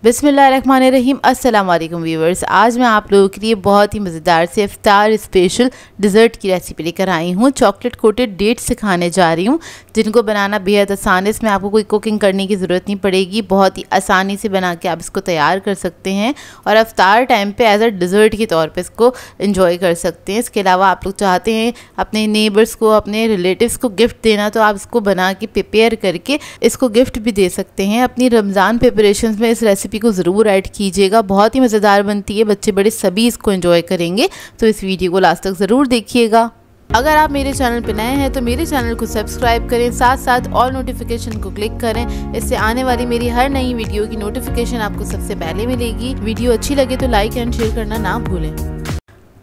बिस्मिल्लाहिर्रहमानिर्रहीम। अस्सलाम वालेकुम व्यूवर्स, आज मैं आप लोगों के लिए बहुत ही मज़ेदार से इफ्तार स्पेशल डिज़र्ट की रेसिपी लेकर आई हूँ। चॉकलेट कोटेड डेट्स सिखाने जा रही हूँ जिनको बनाना बेहद आसान है। इसमें आपको कोई कुकिंग करने की ज़रूरत नहीं पड़ेगी, बहुत ही आसानी से बना के आप इसको तैयार कर सकते हैं और इफ्तार टाइम पे एज अ डिज़र्ट के तौर पे इसको एंजॉय कर सकते हैं। इसके अलावा आप लोग चाहते हैं अपने नेबर्स को, अपने रिलेटिव्स को गिफ्ट देना, तो आप इसको बना के प्रिपेयर करके इसको गिफ्ट भी दे सकते हैं। अपनी रमज़ान प्रिपरेशन में इस रेसिपी को ज़रूर ऐड कीजिएगा, बहुत ही मज़ेदार बनती है, बच्चे बड़े सभी इसको एंजॉय करेंगे। तो इस वीडियो को लास्ट तक ज़रूर देखिएगा। अगर आप मेरे चैनल पर नए हैं तो मेरे चैनल को सब्सक्राइब करें, साथ साथ ऑल नोटिफिकेशन को क्लिक करें। इससे आने वाली मेरी हर नई वीडियो की नोटिफिकेशन आपको सबसे पहले मिलेगी। वीडियो अच्छी लगे तो लाइक एंड शेयर करना ना भूलें।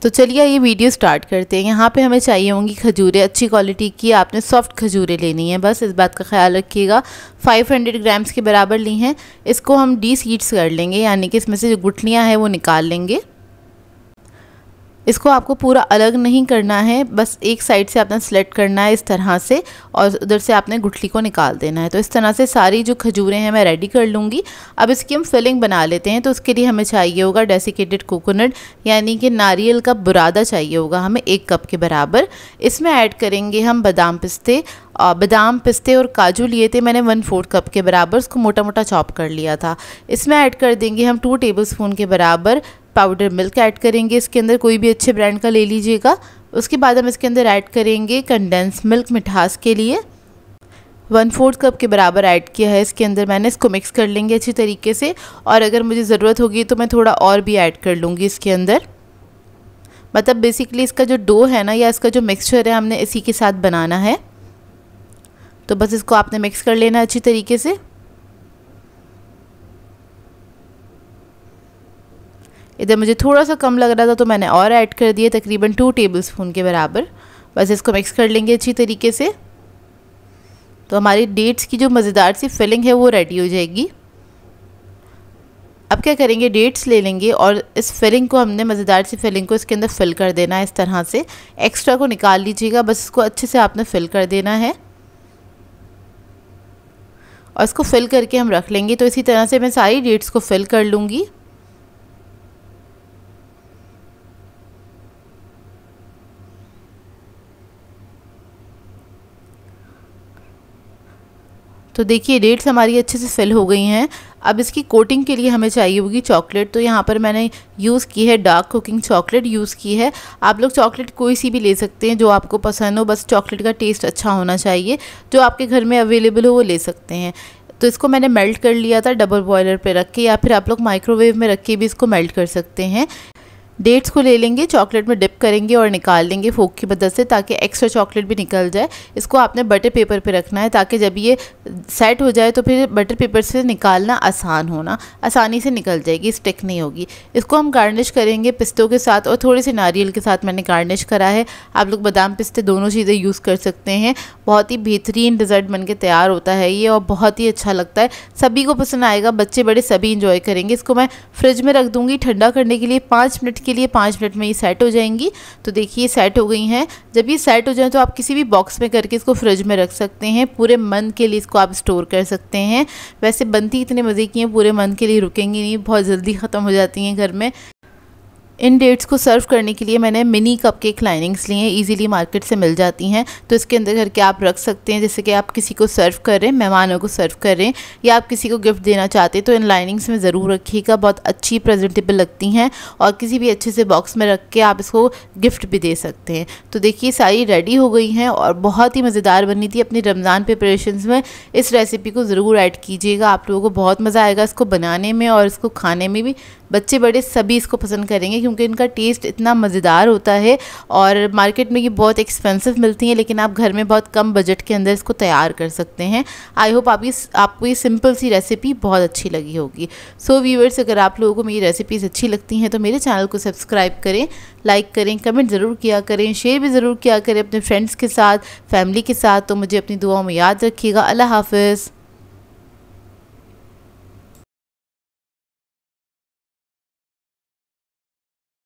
तो चलिए ये वीडियो स्टार्ट करते हैं। यहाँ पे हमें चाहिए होंगी खजूरें अच्छी क्वालिटी की। आपने सॉफ्ट खजूरें लेनी है, बस इस बात का ख्याल रखिएगा। 500 ग्राम्स के बराबर ली हैं। इसको हम डी-सीड्स कर लेंगे, यानी कि इसमें से जो गुठलियाँ हैं वो निकाल लेंगे। इसको आपको पूरा अलग नहीं करना है, बस एक साइड से आपने सेलेक्ट करना है इस तरह से और उधर से आपने गुठली को निकाल देना है। तो इस तरह से सारी जो खजूरें हैं मैं रेडी कर लूँगी। अब इसकी हम फिलिंग बना लेते हैं। तो उसके लिए हमें चाहिए होगा डेसिकेटेड कोकोनट, यानी कि नारियल का बुरादा चाहिए होगा हमें 1 कप के बराबर। इसमें ऐड करेंगे हम बादाम पिस्ते और काजू लिए थे मैंने 1/4 कप के बराबर, उसको मोटा मोटा चॉप कर लिया था। इसमें ऐड कर देंगे हम 2 टेबलस्पून के बराबर पाउडर मिल्क ऐड करेंगे। इसके अंदर कोई भी अच्छे ब्रांड का ले लीजिएगा। उसके बाद हम इसके अंदर ऐड करेंगे कंडेंस मिल्क मिठास के लिए 1/4 कप के बराबर ऐड किया है इसके अंदर मैंने। इसको मिक्स कर लेंगे अच्छी तरीके से और अगर मुझे ज़रूरत होगी तो मैं थोड़ा और भी ऐड कर लूँगी इसके अंदर। मतलब बेसिकली इसका जो डो है ना, या इसका जो मिक्सचर है, हमने इसी के साथ बनाना है। तो बस इसको आपने मिक्स कर लेना अच्छी तरीके से। इधर मुझे थोड़ा सा कम लग रहा था तो मैंने और ऐड कर दिया, तकरीबन 2 टेबलस्पून के बराबर। बस इसको मिक्स कर लेंगे अच्छी तरीके से। तो हमारी डेट्स की जो मज़ेदार सी फिलिंग है वो रेडी हो जाएगी। अब क्या करेंगे, डेट्स ले लेंगे और इस फिलिंग को हमने मज़ेदार सी फिलिंग को इसके अंदर फिल कर देना है इस तरह से। एक्स्ट्रा को निकाल लीजिएगा, बस इसको अच्छे से आपने फिल कर देना है और इसको फिल करके हम रख लेंगे। तो इसी तरह से मैं सारी डेट्स को फिल कर लूँगी। तो देखिए डेट्स हमारी अच्छे से फिल हो गई हैं। अब इसकी कोटिंग के लिए हमें चाहिए होगी चॉकलेट। तो यहाँ पर मैंने यूज़ की है डार्क कुकिंग चॉकलेट यूज़ की है। आप लोग चॉकलेट कोई सी भी ले सकते हैं जो आपको पसंद हो, बस चॉकलेट का टेस्ट अच्छा होना चाहिए। जो आपके घर में अवेलेबल हो वो ले सकते हैं। तो इसको मैंने मेल्ट कर लिया था डबल बॉयलर पे रख के, या फिर आप लोग माइक्रोवेव में रख के भी इसको मेल्ट कर सकते हैं। डेट्स को ले लेंगे, चॉकलेट में डिप करेंगे और निकाल लेंगे फोक की मदद से, ताकि एक्स्ट्रा चॉकलेट भी निकल जाए। इसको आपने बटर पेपर पे रखना है ताकि जब ये सेट हो जाए तो फिर बटर पेपर से निकालना आसानी से निकल जाएगी, स्टिक नहीं होगी। इसको हम गार्निश करेंगे पिस्तों के साथ और थोड़े से नारियल के साथ मैंने गार्निश करा है। आप लोग बादाम पिस्ते दोनों चीज़ें यूज़ कर सकते हैं। बहुत ही बेहतरीन डिज़र्ट बन के तैयार होता है ये और बहुत ही अच्छा लगता है, सभी को पसंद आएगा, बच्चे बड़े सभी इंजॉय करेंगे। इसको मैं फ्रिज में रख दूँगी ठंडा करने के लिए 5 मिनट के लिए। 5 मिनट में ये सेट हो जाएंगी। तो देखिए सेट हो गई हैं। जब ये सेट हो जाए तो आप किसी भी बॉक्स में करके इसको फ्रिज में रख सकते हैं। पूरे मंथ के लिए इसको आप स्टोर कर सकते हैं। वैसे बनती इतने मज़े की हैं, पूरे मंथ के लिए रुकेंगी नहीं, बहुत जल्दी ख़त्म हो जाती हैं घर में। इन डेट्स को सर्व करने के लिए मैंने मिनी कपकेक लाइनिंग्स ली हैं, इजीली मार्केट से मिल जाती हैं। तो इसके अंदर करके आप रख सकते हैं, जैसे कि आप किसी को सर्व कर रहे हैं, मेहमानों को सर्व कर रहे हैं, या आप किसी को गिफ्ट देना चाहते हैं तो इन लाइनिंग्स में ज़रूर रखिएगा। बहुत अच्छी प्रेजेंटेबल लगती हैं और किसी भी अच्छे से बॉक्स में रख के आप इसको गिफ्ट भी दे सकते हैं। तो देखिए सारी रेडी हो गई हैं और बहुत ही मज़ेदार बनी थी। अपनी रमज़ान प्रिपरेशंस में इस रेसिपी को ज़रूर ऐड कीजिएगा, आप लोगों को बहुत मज़ा आएगा इसको बनाने में और इसको खाने में भी। बच्चे बड़े सभी इसको पसंद करेंगे क्योंकि इनका टेस्ट इतना मज़ेदार होता है। और मार्केट में ये बहुत एक्सपेंसिव मिलती हैं, लेकिन आप घर में बहुत कम बजट के अंदर इसको तैयार कर सकते हैं। आई होप आपको ये सिंपल सी रेसिपी बहुत अच्छी लगी होगी। सो व्यूअर्स, अगर आप लोगों को मेरी रेसिपीज़ अच्छी लगती हैं तो मेरे चैनल को सब्सक्राइब करें, लाइक करें, कमेंट ज़रूर किया करें, शेयर भी ज़रूर किया करें अपने फ्रेंड्स के साथ, फैमिली के साथ। तो मुझे अपनी दुआओं में याद रखिएगा। अल्लाह हाफ़िज़।